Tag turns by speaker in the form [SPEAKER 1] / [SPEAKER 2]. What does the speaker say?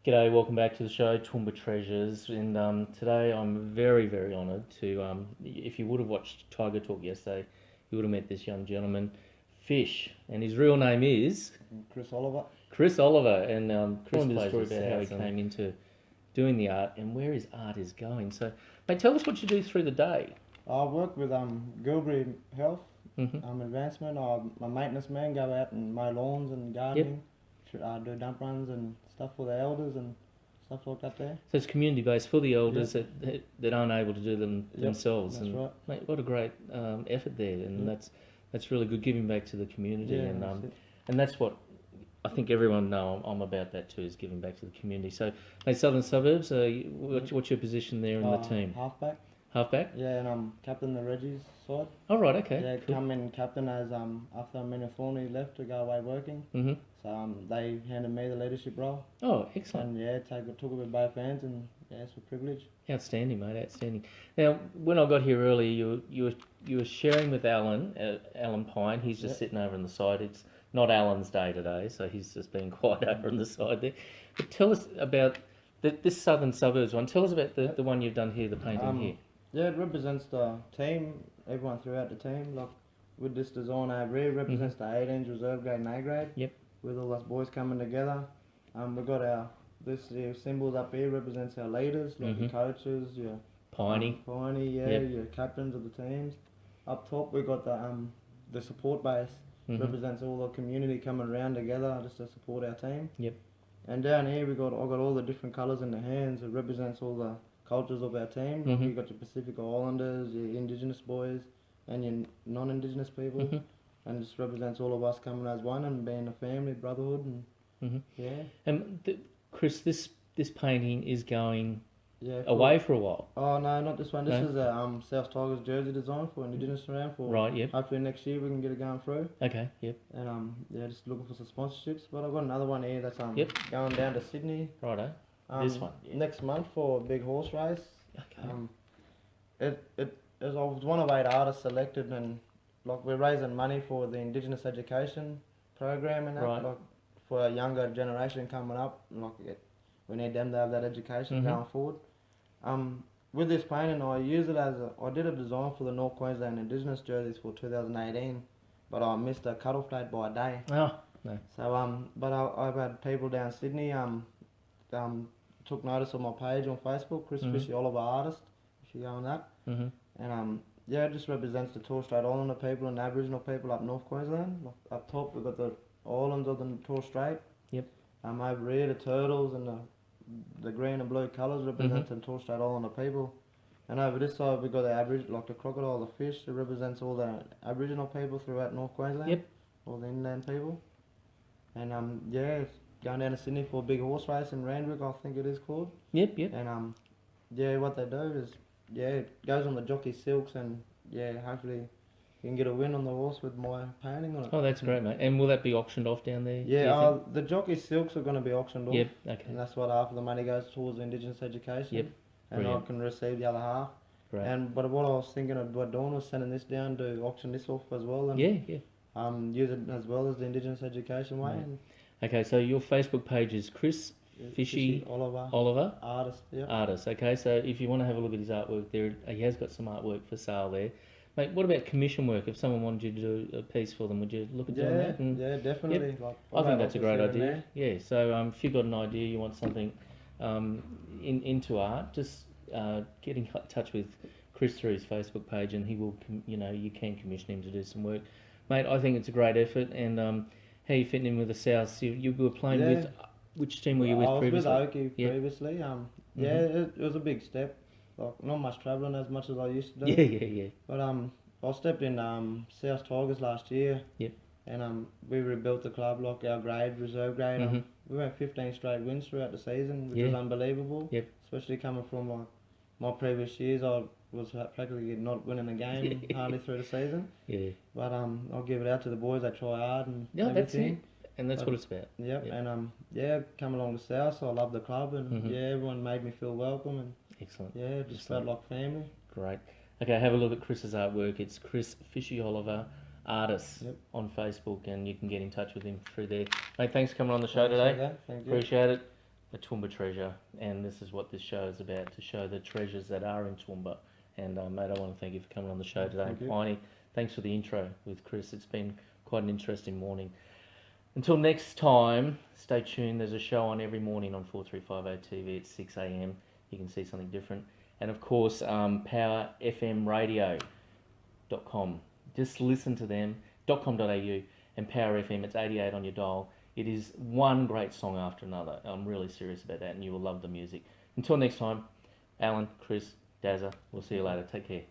[SPEAKER 1] G'day, welcome back to the show, Toowoomba Treasures. And today I'm very, very honoured to, if you would have watched Tiger Talk yesterday, you would have met this young gentleman, Fish. And his real name is?
[SPEAKER 2] Chris Oliver.
[SPEAKER 1] Chris Oliver. And Chris
[SPEAKER 2] Tell me the
[SPEAKER 1] plays
[SPEAKER 2] story
[SPEAKER 1] us
[SPEAKER 2] about
[SPEAKER 1] how he came into doing the art and where his art is going. So, mate, tell us what you do through the day.
[SPEAKER 2] I work with Gilbury Health,
[SPEAKER 1] Mm-hmm.
[SPEAKER 2] advancement. I'm a maintenance man, go out and mow lawns and gardening, do dump runs and stuff for the elders and stuff like that there.
[SPEAKER 1] So it's community based for the elders that aren't able to do them themselves.
[SPEAKER 2] That's
[SPEAKER 1] and
[SPEAKER 2] right.
[SPEAKER 1] Mate, what a great effort there, and that's really good, giving back to the community, and that's what I think everyone know. I'm about that too, is giving back to the community. So, mate, Southern Suburbs, what's your position there in the team?
[SPEAKER 2] Halfback.
[SPEAKER 1] Halfback?
[SPEAKER 2] Yeah, and I'm captain the Reggie's side.
[SPEAKER 1] Oh, right, okay.
[SPEAKER 2] Yeah,
[SPEAKER 1] cool.
[SPEAKER 2] come in captain as after Mina Thorney left to go away working.
[SPEAKER 1] Mm-hmm.
[SPEAKER 2] So they handed me the leadership role.
[SPEAKER 1] Oh, excellent.
[SPEAKER 2] And took it with both hands, and it's a privilege.
[SPEAKER 1] Outstanding, mate. Outstanding. Now, when I got here earlier, you were sharing with Alan Pine. He's just sitting over on the side. It's not Alan's day today, so he's just being quiet over on the side there. But tell us about this Southern Suburbs one. Tell us about the one you've done here, the painting here.
[SPEAKER 2] Yeah, it represents the team, everyone throughout the team. Like with this design over here, represents the 18s reserve grade and A grade.
[SPEAKER 1] Yep.
[SPEAKER 2] With all us boys coming together. We've got this symbols up here represents our leaders, like your coaches, your
[SPEAKER 1] Piney,
[SPEAKER 2] your captains of the teams. Up top we've got the support base, represents all the community coming around together just to support our team.
[SPEAKER 1] Yep.
[SPEAKER 2] And down here I got all the different colours in the hands. It represents all the cultures of our team. You've got your Pacific Islanders, your Indigenous boys, and your non-Indigenous people. And just represents all of us coming as one and being a family, brotherhood, and
[SPEAKER 1] And Chris, this painting is going
[SPEAKER 2] for
[SPEAKER 1] away for a while.
[SPEAKER 2] Oh no, not this one. This is a South Tigers jersey design for Indigenous around for.
[SPEAKER 1] Right. Yep.
[SPEAKER 2] Hopefully next year we can get it going through.
[SPEAKER 1] Okay. Yep.
[SPEAKER 2] And just looking for some sponsorships. But I've got another one here that's going down to Sydney.
[SPEAKER 1] Righto. This one. Yeah.
[SPEAKER 2] Next month for a big horse race.
[SPEAKER 1] Okay.
[SPEAKER 2] I was one of 8 artists selected, and like we're raising money for the Indigenous education program and that.
[SPEAKER 1] Right.
[SPEAKER 2] Like for a younger generation coming up, we need them to have that education going forward. With this painting, I did a design for the North Queensland Indigenous jerseys for 2018, but I missed a cut-off date by a day.
[SPEAKER 1] Oh, no.
[SPEAKER 2] So but I've had people down Sydney took notice of my page on Facebook, Chris Fishy Oliver Artist, if you go on that. And it just represents the Torres Strait Islander people and Aboriginal people up North Queensland. Up top we've got the islands of the Torres Strait.
[SPEAKER 1] Yep.
[SPEAKER 2] Over here the turtles and the green and blue colours represent the Torres Strait Islander people. And over this side we've got the crocodile, the fish. It represents all the Aboriginal people throughout North Queensland.
[SPEAKER 1] Yep.
[SPEAKER 2] All the inland people. And it's going down to Sydney for a big horse race in Randwick, I think it is called.
[SPEAKER 1] Yep.
[SPEAKER 2] And what they do is it goes on the jockey silks, and hopefully you can get a win on the horse with my painting on it.
[SPEAKER 1] Oh, that's great, mate. And will that be auctioned off down there?
[SPEAKER 2] Yeah, the jockey silks are going to be auctioned off.
[SPEAKER 1] Yep. Okay.
[SPEAKER 2] And that's what half of the money goes towards Indigenous education.
[SPEAKER 1] Yep.
[SPEAKER 2] And
[SPEAKER 1] Brilliant.
[SPEAKER 2] I can receive the other half.
[SPEAKER 1] Great.
[SPEAKER 2] But what I was thinking of doing was sending this down to auction this off as well. And use it as well as the Indigenous education way.
[SPEAKER 1] Right. Okay, so your Facebook page is Chris Fishy Oliver
[SPEAKER 2] Artist. Yeah.
[SPEAKER 1] Artist. Okay, so if you want to have a look at his artwork there, he has got some artwork for sale there. Mate, what about commission work? If someone wanted you to do a piece for them, would you look at doing that?
[SPEAKER 2] Yeah, definitely.
[SPEAKER 1] Yep. I think that's a great idea. Yeah, so if you've got an idea, you want something into art, just get in touch with Chris through his Facebook page, and he will, you can commission him to do some work. Mate, I think it's a great effort, and how you fitting in with the South? You were playing with, which team were you with previously?
[SPEAKER 2] I was with Oakey previously. It was a big step. Like not much travelling as much as I used to do.
[SPEAKER 1] Yeah.
[SPEAKER 2] But I stepped in South Tigers last year.
[SPEAKER 1] Yep.
[SPEAKER 2] And we rebuilt the club, like our reserve grade. We went 15 straight wins throughout the season, which was unbelievable.
[SPEAKER 1] Yep.
[SPEAKER 2] Especially coming from my previous years, I was practically not winning a game hardly through the season.
[SPEAKER 1] Yeah.
[SPEAKER 2] But I'll give it out to the boys. They try hard and everything.
[SPEAKER 1] That's it. And that's what it's about.
[SPEAKER 2] Yep. And come along the South, so I love the club, and everyone made me feel welcome, and
[SPEAKER 1] excellent.
[SPEAKER 2] Yeah, just felt like family.
[SPEAKER 1] Great. Okay, have a look at Chris's artwork. It's Chris Fishy Oliver Artist on Facebook, and you can get in touch with him through there. Mate, thanks for coming on the show today.
[SPEAKER 2] Thank you.
[SPEAKER 1] Appreciate it. a Toowoomba treasure, and this is what this show is about, to show the treasures that are in Toowoomba. And mate, I want to thank you for coming on the show today.
[SPEAKER 2] Thank you.
[SPEAKER 1] Piney, thanks for the intro with Chris. It's been quite an interesting morning. Until next time, stay tuned. There's a show on every morning on 4350 TV at 6 a.m. You can see something different. And of course, powerfmradio.com. Just listen to them, .com.au, and Power FM. It's 88 on your dial. It is one great song after another. I'm really serious about that, and you will love the music. Until next time, Alan, Chris, Dazza, we'll see you later. Take care.